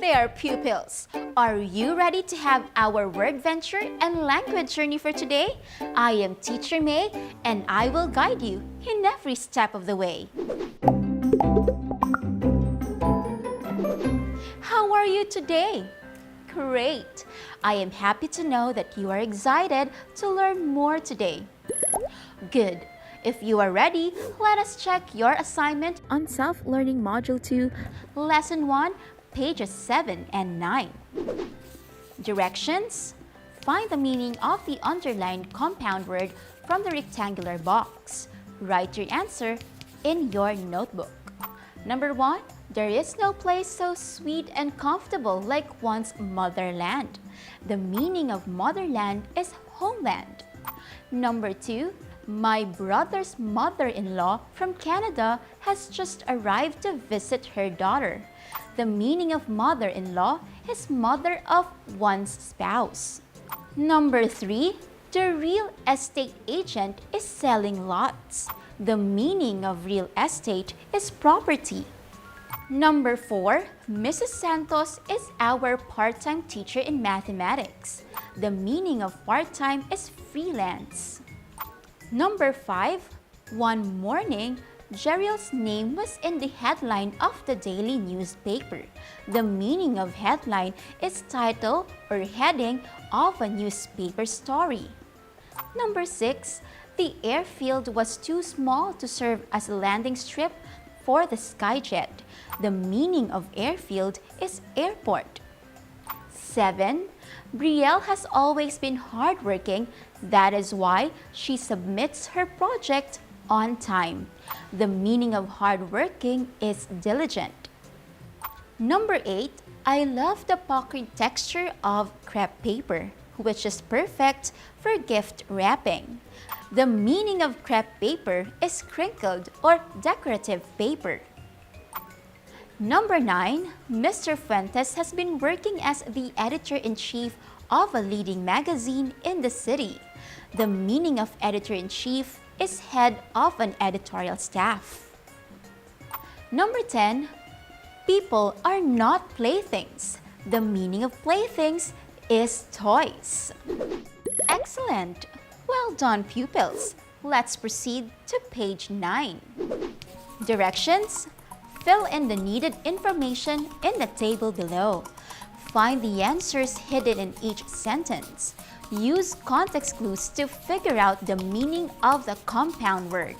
there, pupils! Are you ready to have our word venture and language journey for today? I am Teacher May, and I will guide you in every step of the way. How are you today? Great! I am happy to know that you are excited to learn more today. Good! If you are ready, let us check your assignment on Self-Learning Module 2, Lesson 1, pages 7 and 9. Directions: find the meaning of the underlined compound word from the rectangular box. Write your answer in your notebook. Number 1, there is no place so sweet and comfortable like one's motherland. The meaning of motherland is homeland. Number 2, my brother's mother-in-law from Canada has just arrived to visit her daughter. The meaning of mother-in-law is mother of one's spouse. Number 3, the real estate agent is selling lots. The meaning of real estate is property. Number 4, Mrs. Santos is our part-time teacher in mathematics. The meaning of part-time is freelance. Number 5, one morning, Jeriel's name was in the headline of the daily newspaper. The meaning of headline is title or heading of a newspaper story. Number 6, the airfield was too small to serve as a landing strip for the Skyjet. The meaning of airfield is airport. 7, Brielle has always been hardworking. That is why she submits her project on time. The meaning of hardworking is diligent. Number 8, I love the puckered texture of crepe paper, which is perfect for gift wrapping. The meaning of crepe paper is crinkled or decorative paper. Number 9, Mr. Fuentes has been working as the editor-in-chief of a leading magazine in the city. The meaning of editor-in-chief is head of an editorial staff. Number 10, people are not playthings. The meaning of playthings is toys. Excellent! Well done, pupils. Let's proceed to page 9. Directions: fill in the needed information in the table below. Find the answers hidden in each sentence. Use context clues to figure out the meaning of the compound word.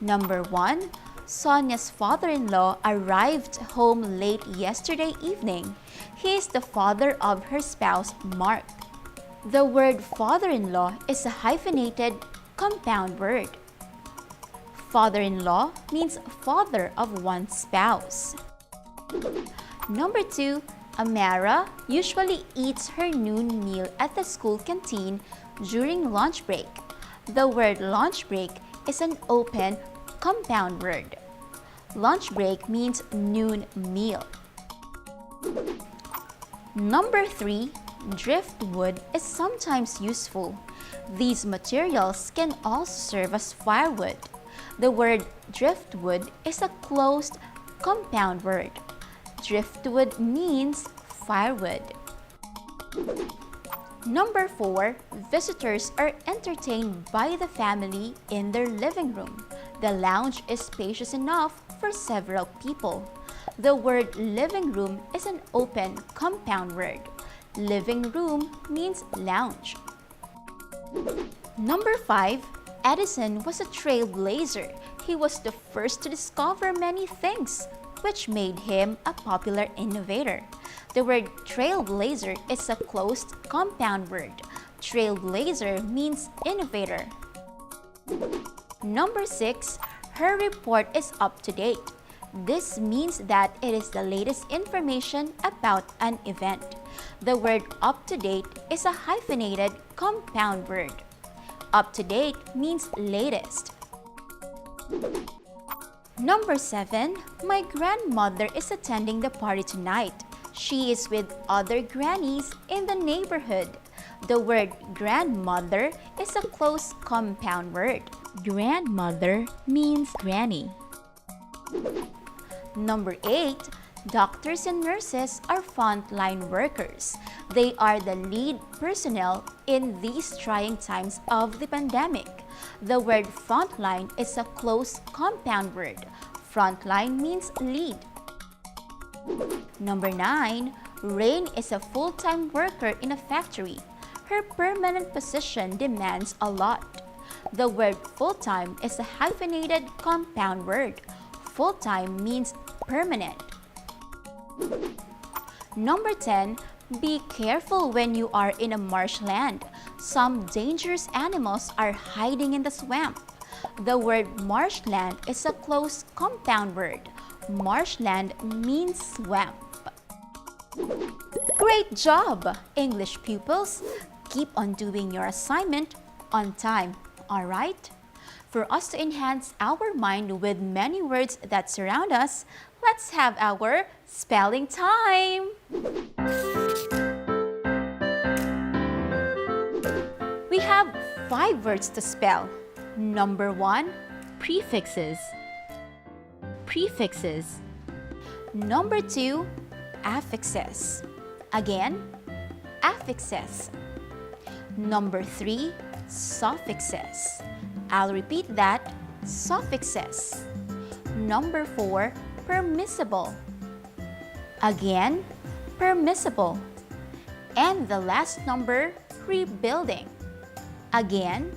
Number 1, Sonia's father-in-law arrived home late yesterday evening. He is the father of her spouse, Mark. The word father-in-law is a hyphenated compound word. Father-in-law means father of one's spouse. Number 2, Amara usually eats her noon meal at the school canteen during lunch break. The word lunch break is an open compound word. Lunch break means noon meal. Number 3, driftwood is sometimes useful. These materials can also serve as firewood. The word driftwood is a closed compound word. Driftwood means firewood. Number 4, visitors are entertained by the family in their living room. The lounge is spacious enough for several people. The word living room is an open compound word. Living room means lounge. Number 5, Edison was a trailblazer. He was the first to discover many things, which made him a popular innovator. The word trailblazer is a closed compound word. Trailblazer means innovator. Number 6, her report is up to date. This means that it is the latest information about an event. The word up to date is a hyphenated compound word. Up to date means latest. Number 7, my grandmother is attending the party tonight. She is with other grannies in the neighborhood. The word grandmother is a close compound word. Grandmother means granny. Number 8, Doctors and nurses are frontline workers. They are the lead personnel in these trying times of the pandemic. The word frontline is a close compound word. Frontline means lead. Number 9. Rain is a full-time worker in a factory. Her permanent position demands a lot. The word full-time is a hyphenated compound word. Full-time means permanent. Number 10. Be careful when you are in a marshland. Some dangerous animals are hiding in the swamp. The word marshland is a close compound word. Marshland means swamp. Great job, English pupils! Keep on doing your assignment on time, alright? For us to enhance our mind with many words that surround us, let's have our spelling time! We have 5 words to spell. Number 1, prefixes. Prefixes. Number 2, affixes. Again, affixes. Number 3, suffixes. I'll repeat that, suffixes. Number 4, permissible. Again, permissible. And the last number, rebuilding. Again,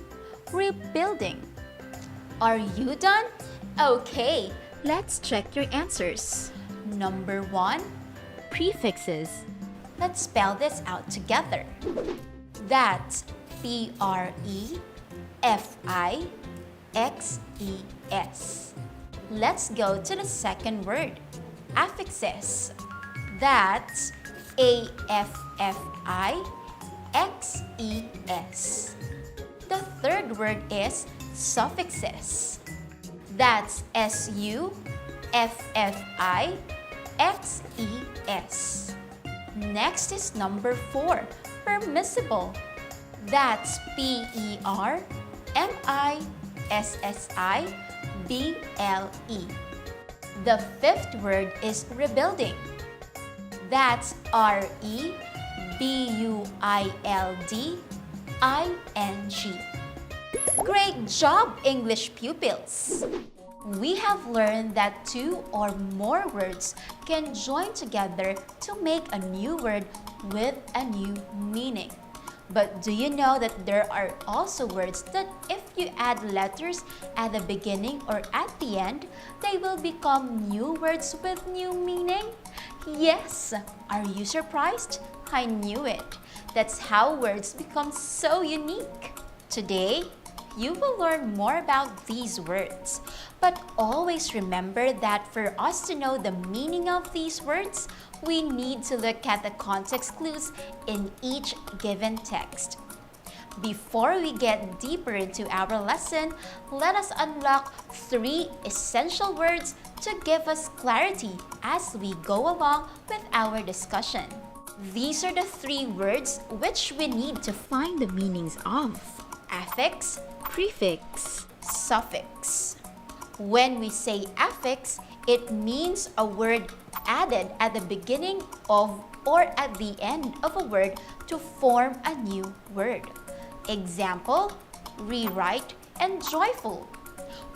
rebuilding. Are you done? Okay, let's check your answers. Number 1, prefixes. Let's spell this out together. That's Prefixes. Let's go to the second word, affixes. That's Affixes. The third word is suffixes. That's Suffixes. Next is number 4, permissible. That's Permissible. The fifth word is rebuilding. That's Rebuilding. Great job, English pupils! We have learned that 2 or more words can join together to make a new word with a new meaning. But do you know that there are also words that if you add letters at the beginning or at the end, they will become new words with new meaning? Yes! Are you surprised? I knew it. That's how words become so unique. Today, you will learn more about these words. But always remember that for us to know the meaning of these words, we need to look at the context clues in each given text. Before we get deeper into our lesson, let us unlock 3 essential words to give us clarity as we go along with our discussion. These are the 3 words which we need to find the meanings of: affix, prefix, suffix. When we say affix, it means a word added at the beginning of or at the end of a word to form a new word. Example, rewrite and joyful.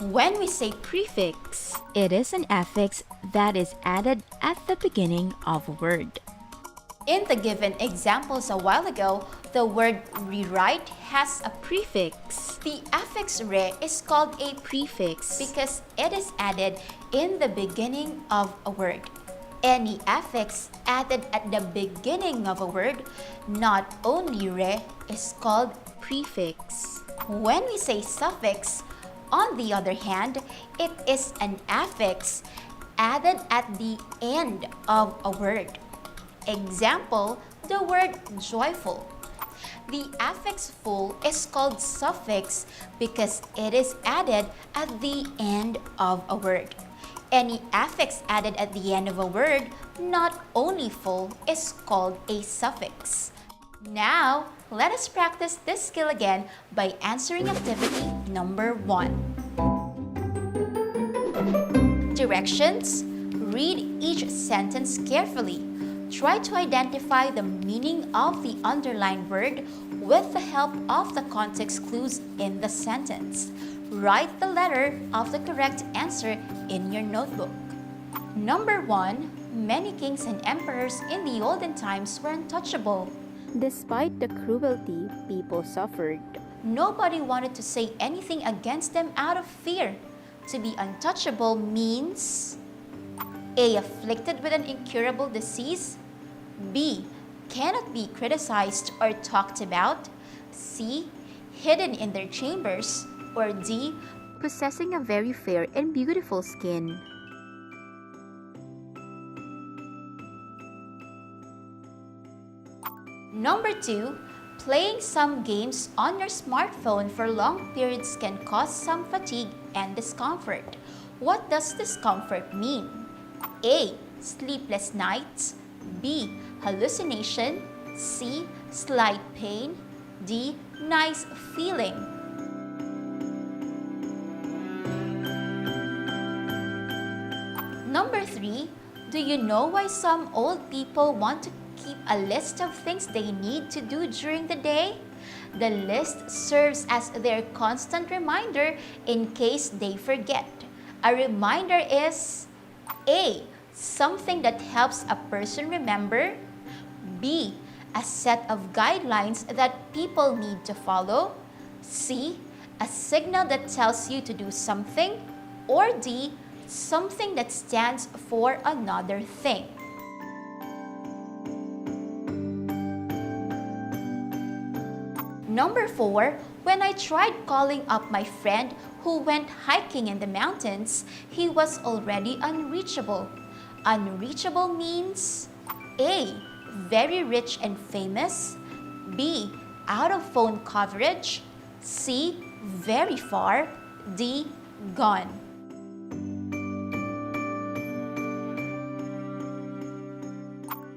When we say prefix, it is an affix that is added at the beginning of a word. In the given examples a while ago, the word rewrite has a prefix. The affix re is called a prefix because it is added in the beginning of a word. Any affix added at the beginning of a word, not only re, is called prefix. When we say suffix, on the other hand, it is an affix added at the end of a word. Example, the word joyful. The affix full is called suffix because it is added at the end of a word. Any affix added at the end of a word, not only full, is called a suffix. Now, let us practice this skill again by answering activity number 1. Directions: Read each sentence carefully. Try to identify the meaning of the underlined word with the help of the context clues in the sentence. Write the letter of the correct answer in your notebook. Number 1. Many kings and emperors in the olden times were untouchable. Despite the cruelty people suffered, Nobody wanted to say anything against them out of fear. To be untouchable means A. Afflicted with an incurable disease. B. Cannot be criticized or talked about. C. Hidden in their chambers. Or D. possessing a very fair and beautiful skin. Number 2. Playing some games on your smartphone for long periods can cause some fatigue and discomfort. What does discomfort mean? A. Sleepless nights. B. Hallucination. C. Slight pain. D. Nice feeling. Number 3. Do you know why some old people want to keep a list of things they need to do during the day? The list serves as their constant reminder in case they forget. A reminder is A. Something that helps a person remember. B. A set of guidelines that people need to follow. C. A signal that tells you to do something. Or D. Something that stands for another thing. Number 4, when I tried calling up my friend who went hiking in the mountains, he was already unreachable. Unreachable means A. Very rich and famous. B. Out of phone coverage. C. Very far. D. Gone.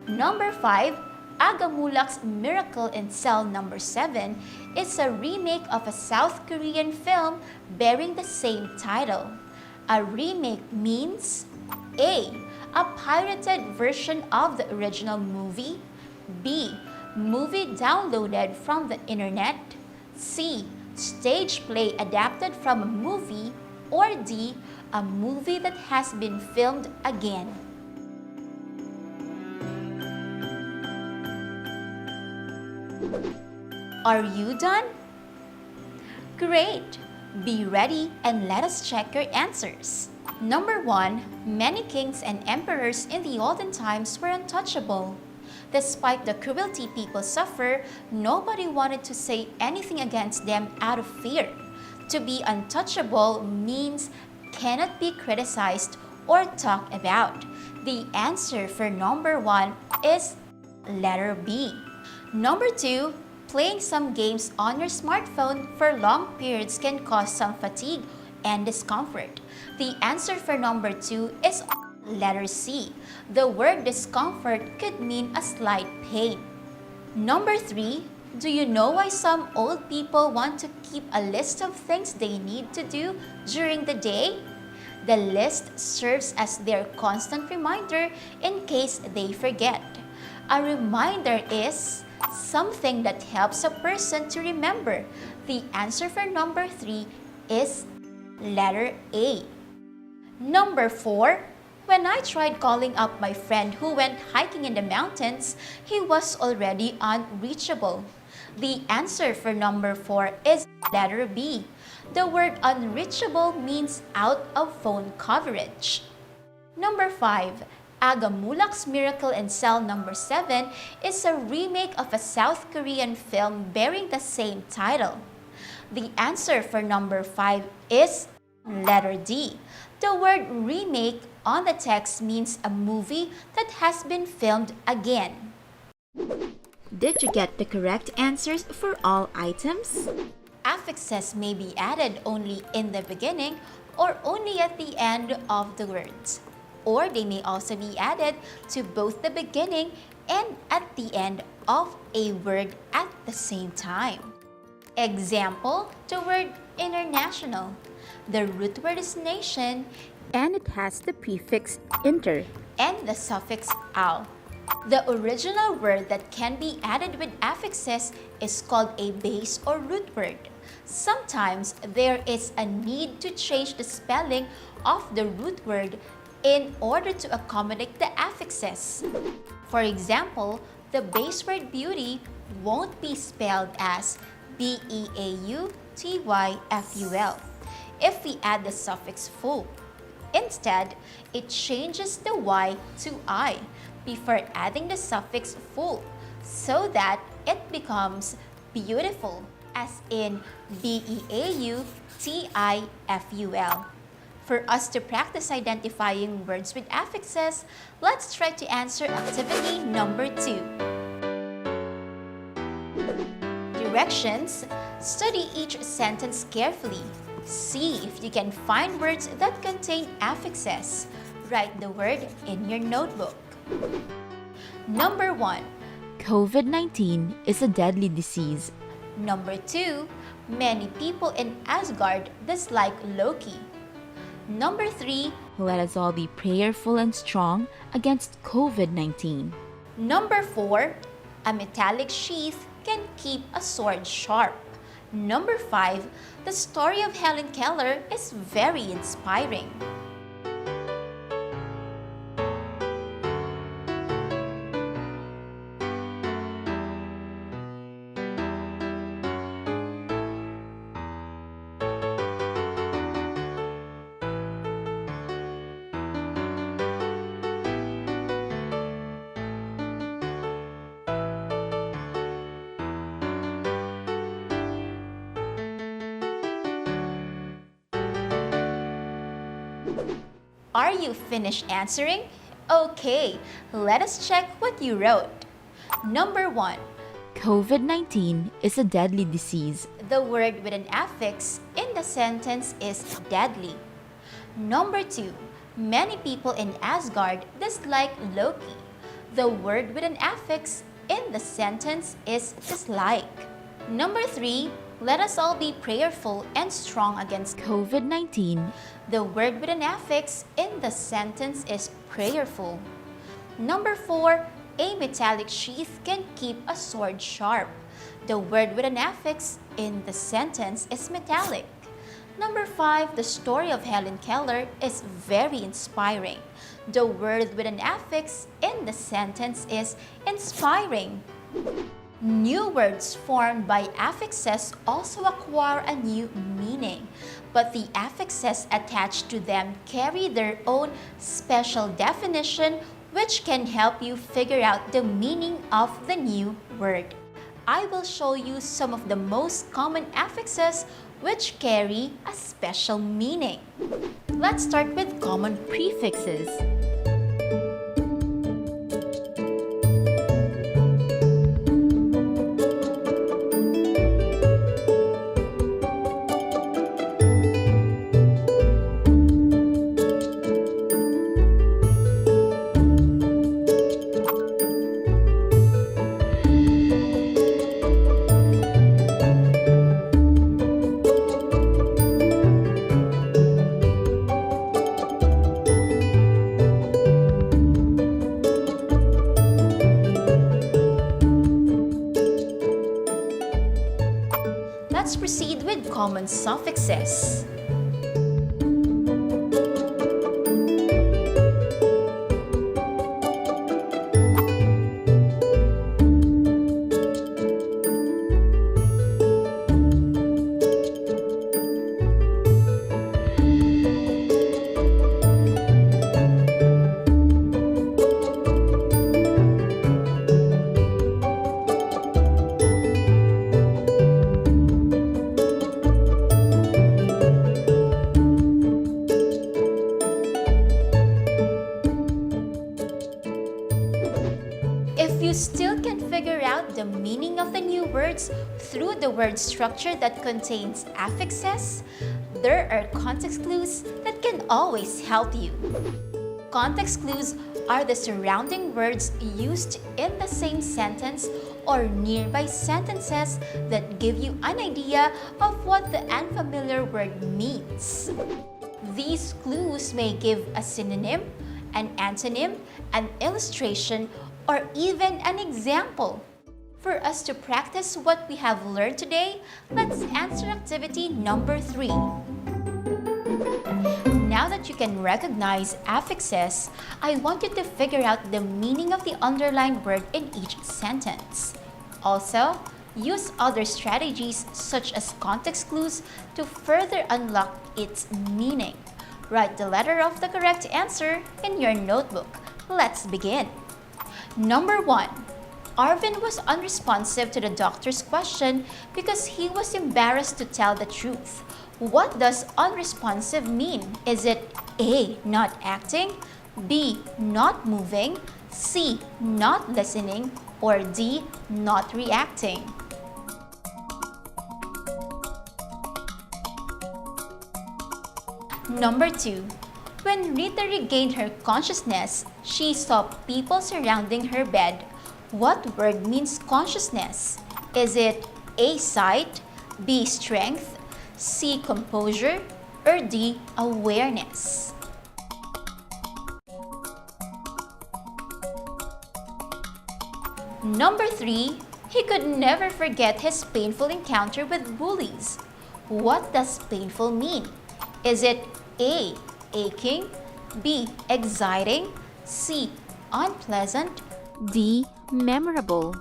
Number 5, Agamulak's Miracle in Cell Number 7 is a remake of a South Korean film bearing the same title. A remake means A. A pirated version of the original movie. B. Movie downloaded from the internet. C. Stage play adapted from a movie. Or D. A movie that has been filmed again. Are you done? Great! Be ready and let us check your answers. Number 1, many kings and emperors in the olden times were untouchable. Despite the cruelty people suffer, nobody wanted to say anything against them out of fear. To be untouchable means cannot be criticized or talked about. The answer for number 1 is letter B. Number 2, playing some games on your smartphone for long periods can cause some fatigue and discomfort. The answer for number 2 is letter C. The word discomfort could mean a slight pain. Number 3, do you know why some old people want to keep a list of things they need to do during the day? The list serves as their constant reminder in case they forget. A reminder is something that helps a person to remember. The answer for number 3 is letter A. Number 4, when I tried calling up my friend who went hiking in the mountains, he was already unreachable. The answer for number 4 is letter B. The word unreachable means out of phone coverage. Number 5, Agamulak's Miracle in Cell Number 7 is a remake of a South Korean film bearing the same title. The answer for number 5 is letter D. The word remake on the text means a movie that has been filmed again. Did you get the correct answers for all items? Affixes may be added only in the beginning or only at the end of the words. Or they may also be added to both the beginning and at the end of a word at the same time. Example, the word international. The root word is nation and it has the prefix inter and the suffix al. The original word that can be added with affixes is called a base or root word. Sometimes there is a need to change the spelling of the root word in order to accommodate the affixes. For example, the base word beauty won't be spelled as Beautyful if we add the suffix ful. Instead, it changes the Y to I before adding the suffix ful so that it becomes beautiful, as in Beautiful. For us to practice identifying words with affixes, let's try to answer activity number 2. Directions: study each sentence carefully. See if you can find words that contain affixes. Write the word in your notebook. Number 1. COVID-19 is a deadly disease. Number 2. Many people in Asgard dislike Loki. Number 3. Let us all be prayerful and strong against COVID-19. Number 4. A metallic sheath can keep a sword sharp. Number 5. The story of Helen Keller is very inspiring. Are you finished answering? Okay, let us check what you wrote. Number 1. COVID-19 is a deadly disease. The word with an affix in the sentence is deadly. Number 2. Many people in Asgard dislike Loki. The word with an affix in the sentence is dislike. Number 3. Let us all be prayerful and strong against COVID-19. The word with an affix in the sentence is prayerful. Number 4. A metallic sheath can keep a sword sharp. The word with an affix in the sentence is metallic. Number 5. The story of Helen Keller is very inspiring. The word with an affix in the sentence is inspiring. New words formed by affixes also acquire a new meaning, but the affixes attached to them carry their own special definition, which can help you figure out the meaning of the new word. I will show you some of the most common affixes which carry a special meaning. Let's start with common prefixes. Let's proceed with common suffixes. If you still can figure out the meaning of the new words through the word structure that contains affixes, there are context clues that can always help you. Context clues are the surrounding words used in the same sentence or nearby sentences that give you an idea of what the unfamiliar word means. These clues may give a synonym, an antonym, an illustration, or even an example. For us to practice what we have learned today, let's answer activity number 3. Now that you can recognize affixes, I want you to figure out the meaning of the underlined word in each sentence. Also, use other strategies such as context clues to further unlock its meaning. Write the letter of the correct answer in your notebook. Let's begin. Number 1. Arvin was unresponsive to the doctor's question because he was embarrassed to tell the truth. What does unresponsive mean? Is it A. Not acting, B. Not moving, C. Not listening, or D. Not reacting? Number 2. When Rita regained her consciousness, she saw people surrounding her bed. What word means consciousness? Is it A. Sight, B. Strength, C. Composure, or D. Awareness? Number 3. He could never forget his painful encounter with bullies. What does painful mean? Is it A. Aching, B. Exciting, C. Unpleasant, D. Memorable.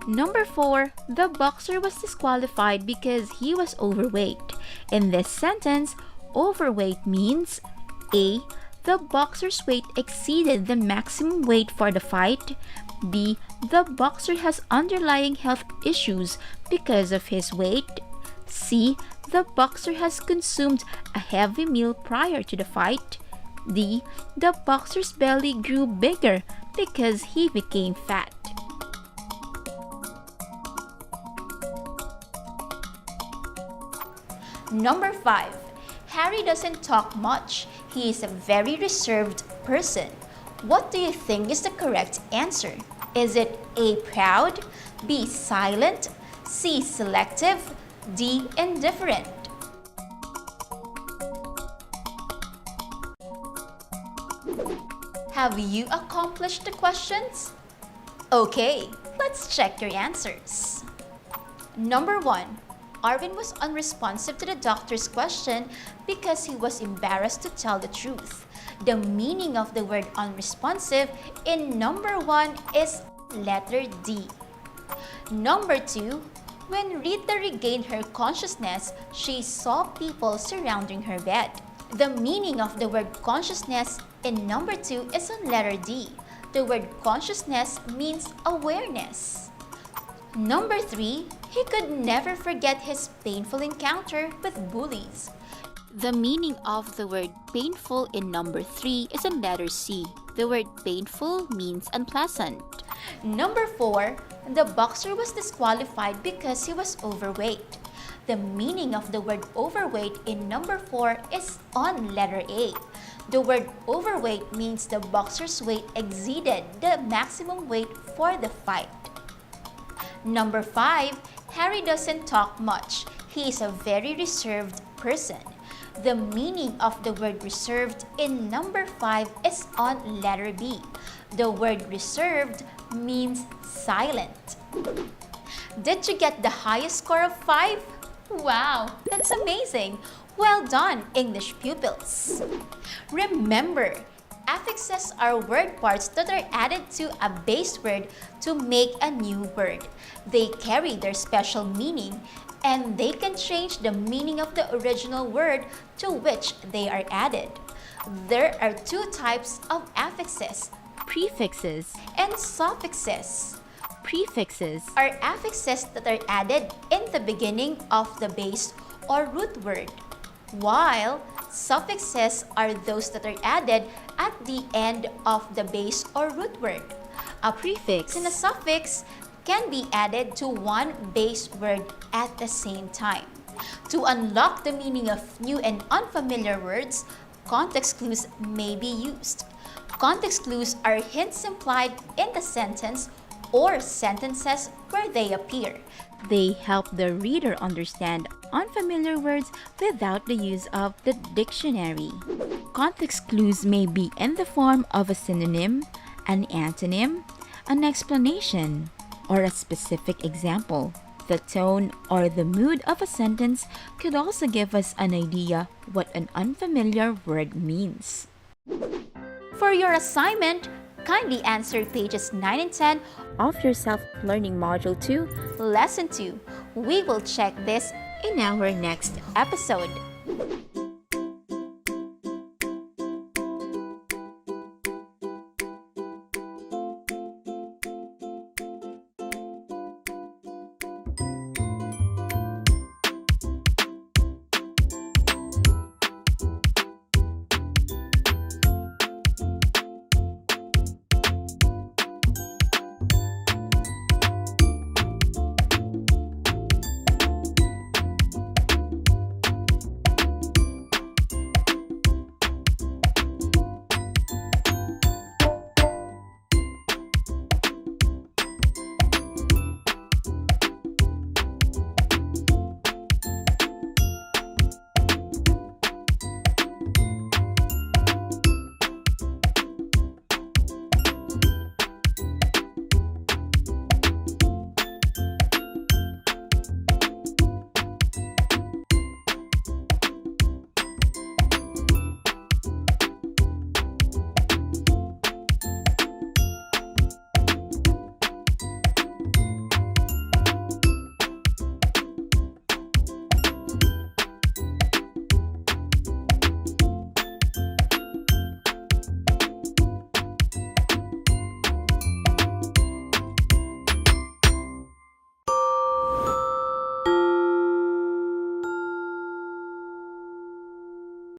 Number 4. The boxer was disqualified because he was overweight. In this sentence, overweight means A. The boxer's weight exceeded the maximum weight for the fight, B. The boxer has underlying health issues because of his weight, C. The boxer has consumed a heavy meal prior to the fight, D. The boxer's belly grew bigger because he became fat. Number 5. Harry doesn't talk much. He is a very reserved person. What do you think is the correct answer? Is it A. Proud, B. Silent, C. Selective, D. Indifferent? Have you accomplished the questions? Okay, let's check your answers. Number 1. Arvin was unresponsive to the doctor's question because he was embarrassed to tell the truth. The meaning of the word unresponsive in number 1 is letter D. Number 2. When Rita regained her consciousness, she saw people surrounding her bed. The meaning of the word consciousness in number 2 is on letter D. The word consciousness means awareness. Number 3. He could never forget his painful encounter with bullies. The meaning of the word painful in number 3 is in letter C. The word painful means unpleasant. Number 4. The boxer was disqualified because he was overweight. The meaning of the word overweight in number 4 is on letter A. The word overweight means the boxer's weight exceeded the maximum weight for the fight. Number 5. Harry doesn't talk much. He is a very reserved person. The meaning of the word reserved in number 5 is on letter B. The word reserved means silent. Did you get the highest score of 5? Wow, that's amazing! Well done, English pupils! Remember, affixes are word parts that are added to a base word to make a new word. They carry their special meaning, and they can change the meaning of the original word to which they are added. There are 2 types of affixes, Prefixes. and suffixes. Prefixes Are affixes that are added in the beginning of the base or root word, while suffixes are those that are added at the end of the base or root word. A prefix and a suffix can be added to one base word at the same time. To unlock the meaning of new and unfamiliar words, context clues may be used. Context clues are hints implied in the sentence or sentences where they appear. They help the reader understand unfamiliar words without the use of the dictionary. Context clues may be in the form of a synonym, an antonym, an explanation, or a specific example. The tone or the mood of a sentence could also give us an idea what an unfamiliar word means. For your assignment, kindly answer pages 9 and 10 Of your self-learning module 2 Lesson 2. We will check this in our next episode.